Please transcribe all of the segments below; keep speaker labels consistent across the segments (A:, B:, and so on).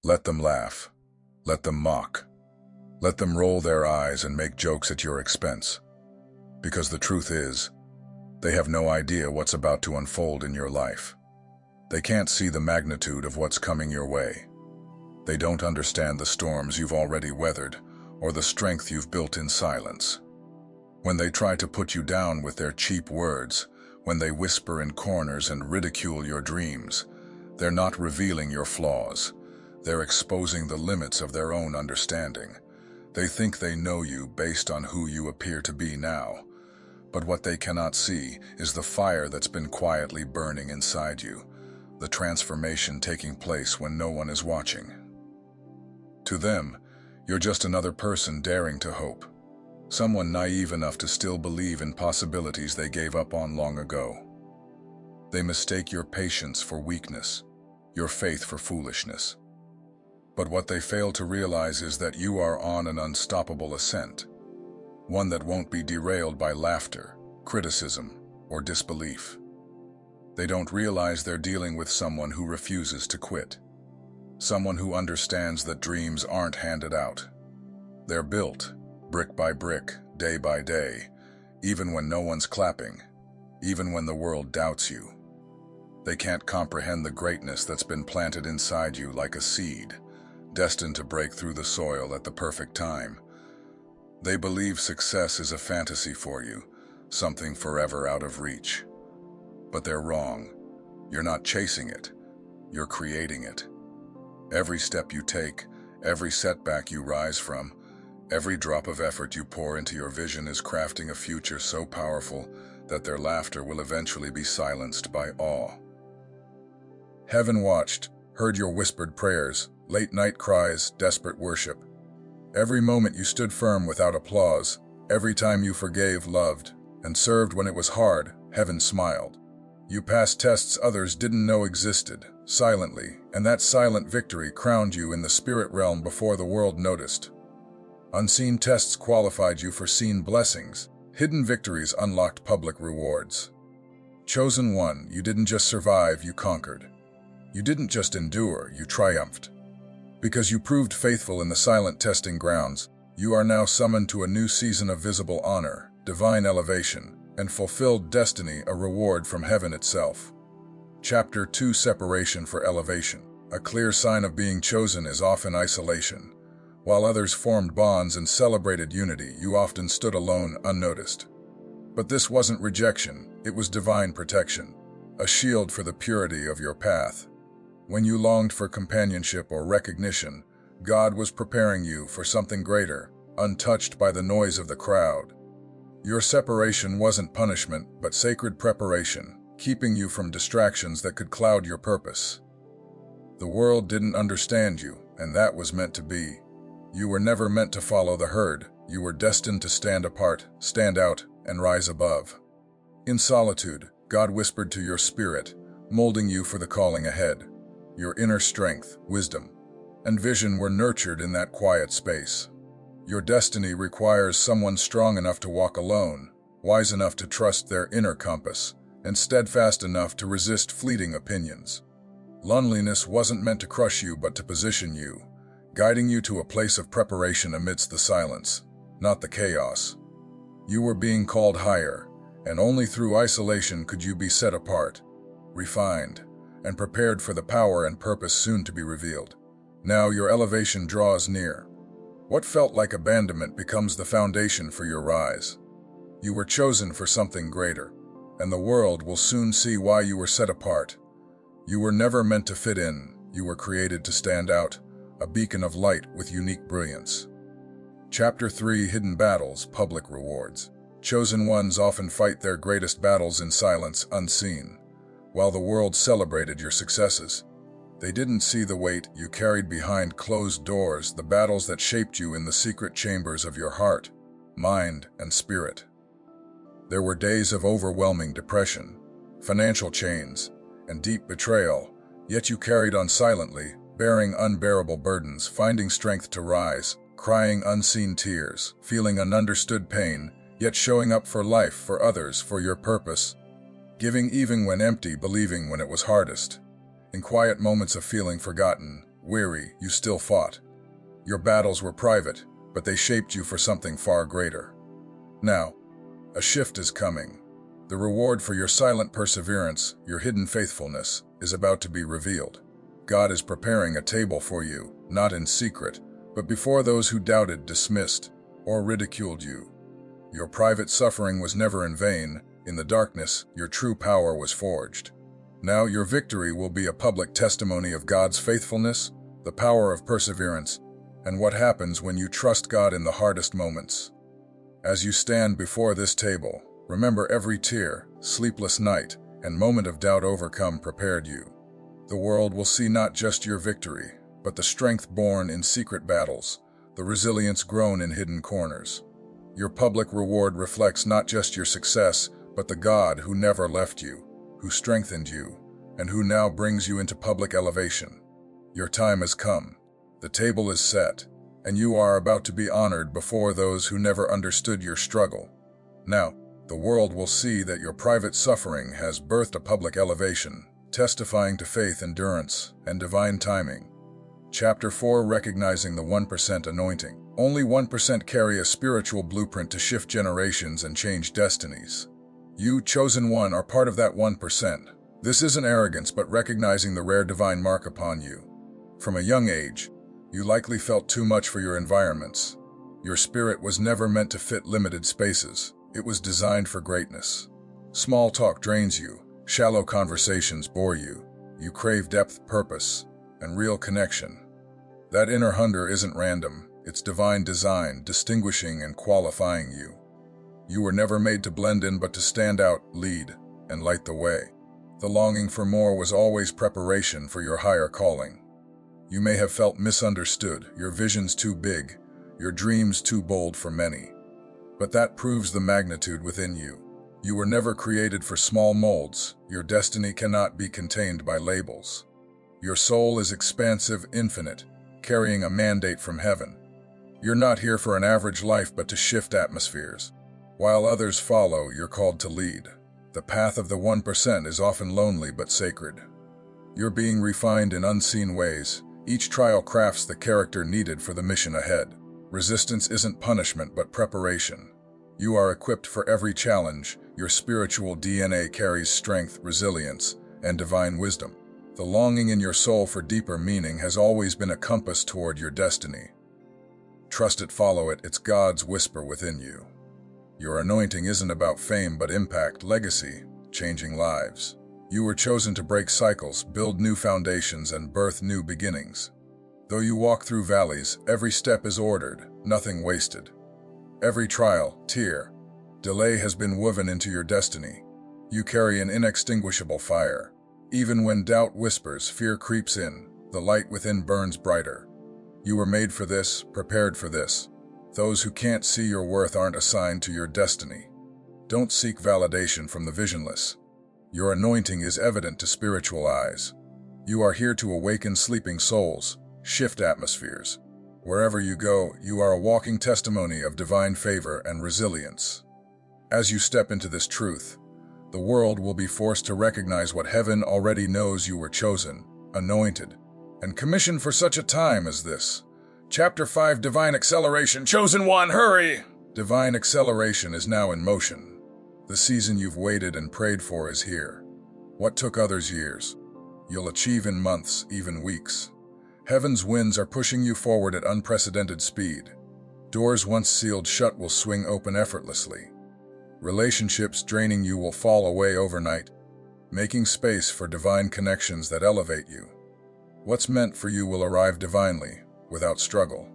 A: Let them laugh. Let them mock. Let them roll their eyes and make jokes at your expense. Because the truth is, they have no idea what's about to unfold in your life. They can't see the magnitude of what's coming your way. They don't understand the storms you've already weathered or the strength you've built in silence. When they try to put you down with their cheap words, when they whisper in corners and ridicule your dreams, they're not revealing your flaws. They're exposing the limits of their own understanding. They think they know you based on who you appear to be now. But what they cannot see is the fire that's been quietly burning inside you, the transformation taking place when no one is watching. To them, you're just another person daring to hope, someone naive enough to still believe in possibilities they gave up on long ago. They mistake your patience for weakness, your faith for foolishness. But what they fail to realize is that you are on an unstoppable ascent, one that won't be derailed by laughter, criticism, or disbelief. They don't realize they're dealing with someone who refuses to quit, someone who understands that dreams aren't handed out. They're built, brick by brick, day by day, even when no one's clapping, even when the world doubts you. They can't comprehend the greatness that's been planted inside you like a seed, destined to break through the soil at the perfect time. They believe success is a fantasy for you, something forever out of reach. But they're wrong. You're not chasing it. You're creating it. Every step you take, every setback you rise from, every drop of effort you pour into your vision is crafting a future so powerful that their laughter will eventually be silenced by awe. Heaven watched, heard your whispered prayers, late-night cries, desperate worship. Every moment you stood firm without applause, every time you forgave, loved, and served when it was hard, heaven smiled. You passed tests others didn't know existed, silently, and that silent victory crowned you in the spirit realm before the world noticed. Unseen tests qualified you for seen blessings. Hidden victories unlocked public rewards. Chosen one, you didn't just survive, you conquered. You didn't just endure, you triumphed. Because you proved faithful in the silent testing grounds, you are now summoned to a new season of visible honor, divine elevation, and fulfilled destiny, a reward from heaven itself. Chapter 2: Separation for Elevation. A clear sign of being chosen is often isolation. While others formed bonds and celebrated unity, you often stood alone, unnoticed. But this wasn't rejection, it was divine protection, a shield for the purity of your path. When you longed for companionship or recognition, God was preparing you for something greater, untouched by the noise of the crowd. Your separation wasn't punishment, but sacred preparation, keeping you from distractions that could cloud your purpose. The world didn't understand you, and that was meant to be. You were never meant to follow the herd. You were destined to stand apart, stand out, and rise above. In solitude, God whispered to your spirit, molding you for the calling ahead. Your inner strength, wisdom, and vision were nurtured in that quiet space. Your destiny requires someone strong enough to walk alone, wise enough to trust their inner compass, and steadfast enough to resist fleeting opinions. Loneliness wasn't meant to crush you but to position you, guiding you to a place of preparation amidst the silence, not the chaos. You were being called higher, and only through isolation could you be set apart, refined, and prepared for the power and purpose soon to be revealed. Now your elevation draws near. What felt like abandonment becomes the foundation for your rise. You were chosen for something greater, and the world will soon see why you were set apart. You were never meant to fit in, you were created to stand out, a beacon of light with unique brilliance. Chapter 3: Hidden Battles, Public Rewards. Chosen ones often fight their greatest battles in silence, unseen. While the world celebrated your successes, they didn't see the weight you carried behind closed doors, the battles that shaped you in the secret chambers of your heart, mind, and spirit. There were days of overwhelming depression, financial chains, and deep betrayal, yet you carried on silently, bearing unbearable burdens, finding strength to rise, crying unseen tears, feeling ununderstood pain, yet showing up for life, for others, for your purpose. Giving even when empty, believing when it was hardest. In quiet moments of feeling forgotten, weary, you still fought. Your battles were private, but they shaped you for something far greater. Now, a shift is coming. The reward for your silent perseverance, your hidden faithfulness, is about to be revealed. God is preparing a table for you, not in secret, but before those who doubted, dismissed, or ridiculed you. Your private suffering was never in vain. In the darkness, your true power was forged. Now your victory will be a public testimony of God's faithfulness, the power of perseverance, and what happens when you trust God in the hardest moments. As you stand before this table, remember every tear, sleepless night, and moment of doubt overcome prepared you. The world will see not just your victory, but the strength born in secret battles, the resilience grown in hidden corners. Your public reward reflects not just your success, but the God who never left you, who strengthened you, and who now brings you into public elevation. Your time has come. The table is set, and you are about to be honored before those who never understood your struggle. Now, the world will see that your private suffering has birthed a public elevation, testifying to faith, endurance, and divine timing. Chapter 4: Recognizing the 1% Anointing. Only 1% carry a spiritual blueprint to shift generations and change destinies. You, chosen one, are part of that 1%. This isn't arrogance, but recognizing the rare divine mark upon you. From a young age, you likely felt too much for your environments. Your spirit was never meant to fit limited spaces. It was designed for greatness. Small talk drains you. Shallow conversations bore you. You crave depth, purpose, and real connection. That inner hunger isn't random. It's divine design, distinguishing and qualifying you. You were never made to blend in, but to stand out, lead, and light the way. The longing for more was always preparation for your higher calling. You may have felt misunderstood, your visions too big, your dreams too bold for many. But that proves the magnitude within you. You were never created for small molds. Your destiny cannot be contained by labels. Your soul is expansive, infinite, carrying a mandate from heaven. You're not here for an average life, but to shift atmospheres. While others follow, you're called to lead. The path of the 1% is often lonely but sacred. You're being refined in unseen ways. Each trial crafts the character needed for the mission ahead. Resistance isn't punishment, but preparation. You are equipped for every challenge. Your spiritual DNA carries strength, resilience, and divine wisdom. The longing in your soul for deeper meaning has always been a compass toward your destiny. Trust it, follow it. It's God's whisper within you. Your anointing isn't about fame, but impact, legacy, changing lives. You were chosen to break cycles, build new foundations, and birth new beginnings. Though you walk through valleys, every step is ordered, nothing wasted. Every trial, tear, delay has been woven into your destiny. You carry an inextinguishable fire. Even when doubt whispers, fear creeps in, the light within burns brighter. You were made for this, prepared for this. Those who can't see your worth aren't assigned to your destiny. Don't seek validation from the visionless. Your anointing is evident to spiritual eyes. You are here to awaken sleeping souls, shift atmospheres. Wherever you go, you are a walking testimony of divine favor and resilience. As you step into this truth, the world will be forced to recognize what heaven already knows: you were chosen, anointed, and commissioned for such a time as this. Chapter 5: Divine Acceleration. Chosen one, hurry! Divine acceleration is now in motion. The season you've waited and prayed for is here. What took others years, you'll achieve in months, even weeks. Heaven's winds are pushing you forward at unprecedented speed. Doors once sealed shut will swing open effortlessly. Relationships draining you will fall away overnight, making space for divine connections that elevate you. What's meant for you will arrive divinely, without struggle.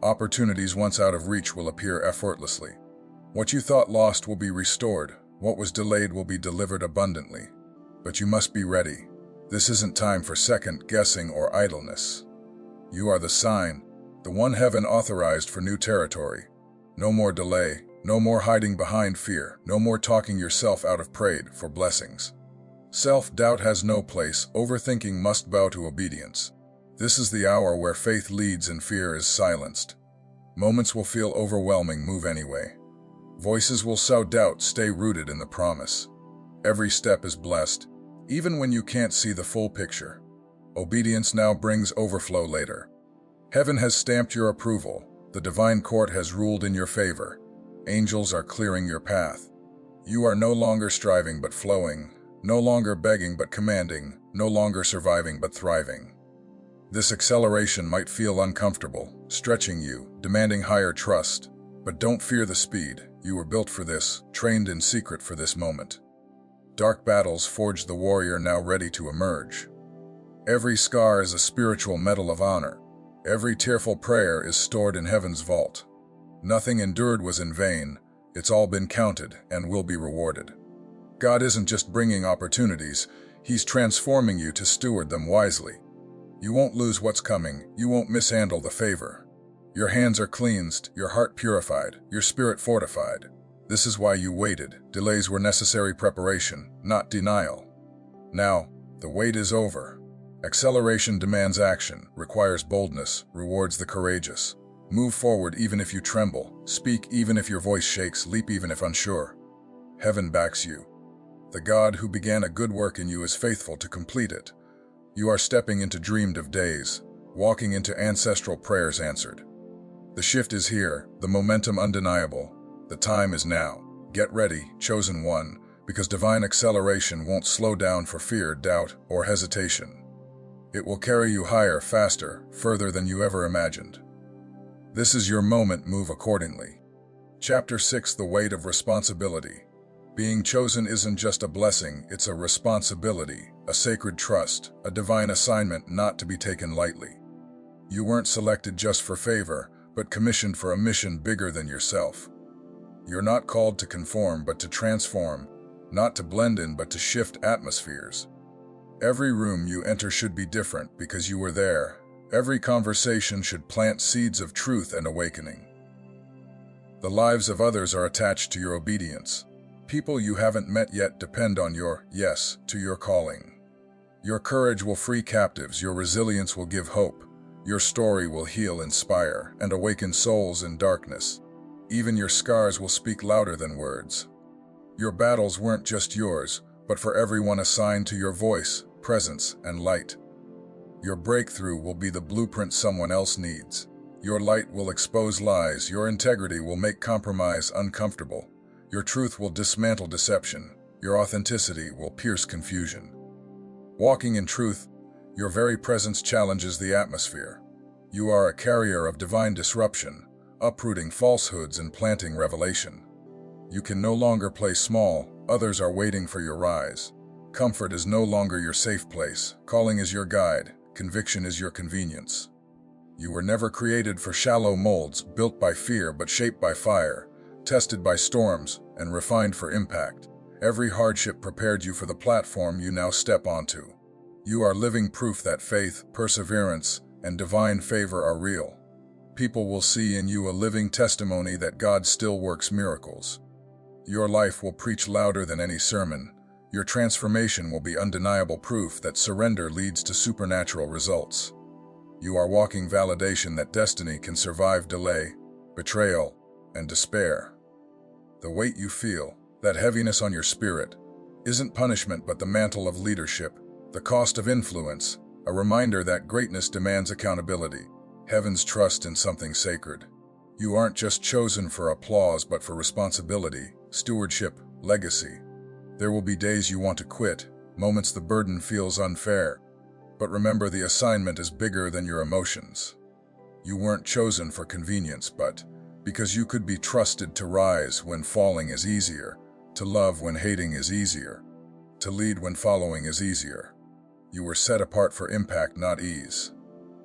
A: Opportunities once out of reach will appear effortlessly. What you thought lost will be restored. What was delayed will be delivered abundantly. But you must be ready. This isn't time for second guessing or idleness. You are the sign, the one heaven authorized for new territory. No more delay, no more hiding behind fear, no more talking yourself out of prayed for blessings. Self-doubt has no place. Overthinking must bow to obedience. This is the hour where faith leads and fear is silenced. Moments will feel overwhelming. Move anyway. Voices will sow doubt. Stay rooted in the promise. Every step is blessed, even when you can't see the full picture. Obedience now brings overflow later. Heaven has stamped your approval. The divine court has ruled in your favor. Angels are clearing your path. You are no longer striving but flowing, no longer begging but commanding, no longer surviving but thriving. This acceleration might feel uncomfortable, stretching you, demanding higher trust. But don't fear the speed. You were built for this, trained in secret for this moment. Dark battles forge the warrior now ready to emerge. Every scar is a spiritual medal of honor. Every tearful prayer is stored in heaven's vault. Nothing endured was in vain. It's all been counted and will be rewarded. God isn't just bringing opportunities, He's transforming you to steward them wisely. You won't lose what's coming, you won't mishandle the favor. Your hands are cleansed, your heart purified, your spirit fortified. This is why you waited. Delays were necessary preparation, not denial. Now, the wait is over. Acceleration demands action, requires boldness, rewards the courageous. Move forward even if you tremble, speak even if your voice shakes, leap even if unsure. Heaven backs you. The God who began a good work in you is faithful to complete it. You are stepping into dreamed-of days, walking into ancestral prayers answered. The shift is here, the momentum undeniable. The time is now. Get ready, chosen one, because divine acceleration won't slow down for fear, doubt, or hesitation. It will carry you higher, faster, further than you ever imagined. This is your moment, move accordingly. Chapter 6: The Weight of Responsibility. Being chosen isn't just a blessing, it's a responsibility, a sacred trust, a divine assignment not to be taken lightly. You weren't selected just for favor, but commissioned for a mission bigger than yourself. You're not called to conform, but to transform, not to blend in, but to shift atmospheres. Every room you enter should be different because you were there. Every conversation should plant seeds of truth and awakening. The lives of others are attached to your obedience. People you haven't met yet depend on your yes to your calling. Your courage will free captives, your resilience will give hope, your story will heal, inspire, and awaken souls in darkness. Even your scars will speak louder than words. Your battles weren't just yours, but for everyone assigned to your voice, presence, and light. Your breakthrough will be the blueprint someone else needs. Your light will expose lies, your integrity will make compromise uncomfortable. Your truth will dismantle deception, your authenticity will pierce confusion. Walking in truth, your very presence challenges the atmosphere. You are a carrier of divine disruption, uprooting falsehoods and planting revelation. You can no longer play small, others are waiting for your rise. Comfort is no longer your safe place, calling is your guide, conviction is your convenience. You were never created for shallow molds, built by fear but shaped by fire, tested by storms, and refined for impact. Every hardship prepared you for the platform you now step onto. You are living proof that faith, perseverance, and divine favor are real. People will see in you a living testimony that God still works miracles. Your life will preach louder than any sermon. Your transformation will be undeniable proof that surrender leads to supernatural results. You are walking validation that destiny can survive delay, betrayal, and despair. The weight you feel, that heaviness on your spirit, isn't punishment but the mantle of leadership, the cost of influence, a reminder that greatness demands accountability, heaven's trust in something sacred. You aren't just chosen for applause but for responsibility, stewardship, legacy. There will be days you want to quit, moments the burden feels unfair. But remember, the assignment is bigger than your emotions. You weren't chosen for convenience, but because you could be trusted to rise when falling is easier, to love when hating is easier, to lead when following is easier. You were set apart for impact, not ease.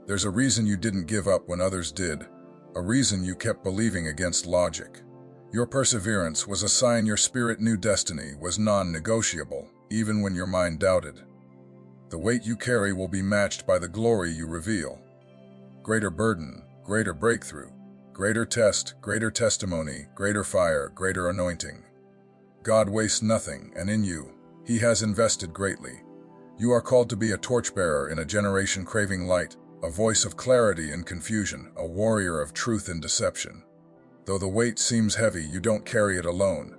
A: There's a reason you didn't give up when others did, a reason you kept believing against logic. Your perseverance was a sign your spirit knew destiny was non-negotiable, even when your mind doubted. The weight you carry will be matched by the glory you reveal. Greater burden, greater breakthrough, greater test, greater testimony, greater fire, greater anointing. God wastes nothing, and in you, He has invested greatly. You are called to be a torchbearer in a generation craving light, a voice of clarity in confusion, a warrior of truth in deception. Though the weight seems heavy, you don't carry it alone.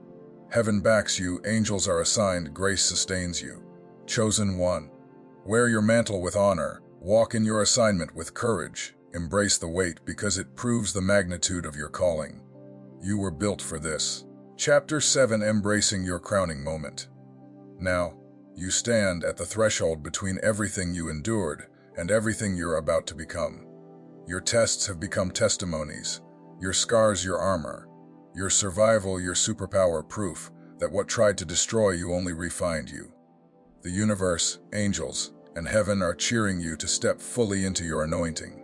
A: Heaven backs you, angels are assigned, grace sustains you. Chosen one. Wear your mantle with honor, walk in your assignment with courage, embrace the weight because it proves the magnitude of your calling. You were built for this. Chapter 7: Embracing Your Crowning Moment. Now, you stand at the threshold between everything you endured and everything you're about to become. Your tests have become testimonies, your scars your armor, your survival your superpower, proof that what tried to destroy you only refined you. The universe, angels, and heaven are cheering you to step fully into your anointing.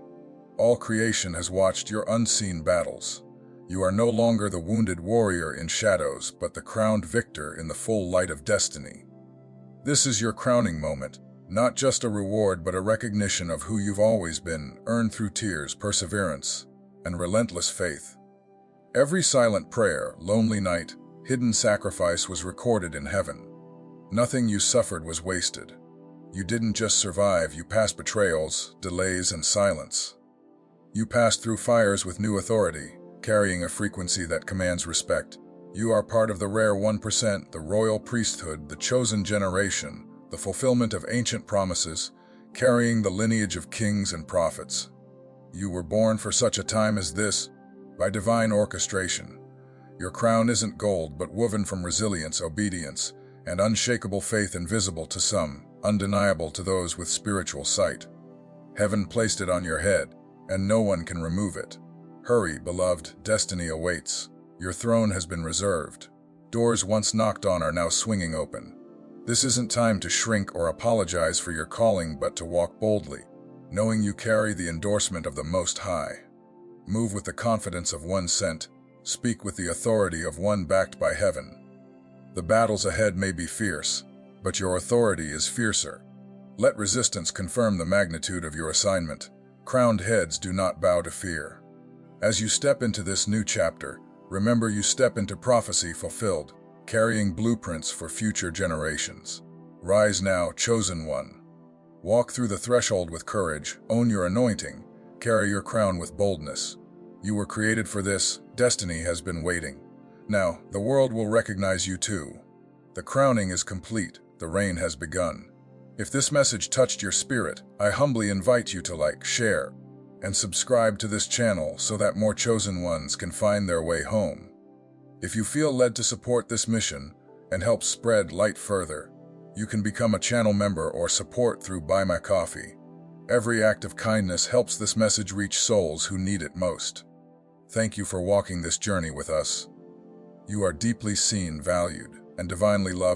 A: All creation has watched your unseen battles. You are no longer the wounded warrior in shadows, but the crowned victor in the full light of destiny. This is your crowning moment, not just a reward but a recognition of who you've always been, earned through tears, perseverance, and relentless faith. Every silent prayer, lonely night, hidden sacrifice was recorded in heaven. Nothing you suffered was wasted. You didn't just survive, you passed betrayals, delays, and silence. You passed through fires with new authority, carrying a frequency that commands respect. You are part of the rare 1%, the royal priesthood, the chosen generation, the fulfillment of ancient promises, carrying the lineage of kings and prophets. You were born for such a time as this, by divine orchestration. Your crown isn't gold, but woven from resilience, obedience, and unshakable faith, invisible to some, undeniable to those with spiritual sight. Heaven placed it on your head, and no one can remove it. Hurry, beloved, destiny awaits. Your throne has been reserved. Doors once knocked on are now swinging open. This isn't time to shrink or apologize for your calling, but to walk boldly, knowing you carry the endorsement of the Most High. Move with the confidence of one sent, speak with the authority of one backed by heaven. The battles ahead may be fierce, but your authority is fiercer. Let resistance confirm the magnitude of your assignment. Crowned heads do not bow to fear. As you step into this new chapter, remember you step into prophecy fulfilled, carrying blueprints for future generations. Rise now, chosen one. Walk through the threshold with courage, own your anointing, carry your crown with boldness. You were created for this, destiny has been waiting. Now, the world will recognize you too. The crowning is complete, the reign has begun. If this message touched your spirit, I humbly invite you to like, share, and subscribe to this channel so that more chosen ones can find their way home. If you feel led to support this mission and help spread light further, you can become a channel member or support through Buy My Coffee. Every act of kindness helps this message reach souls who need it most. Thank you for walking this journey with us. You are deeply seen, valued, and divinely loved.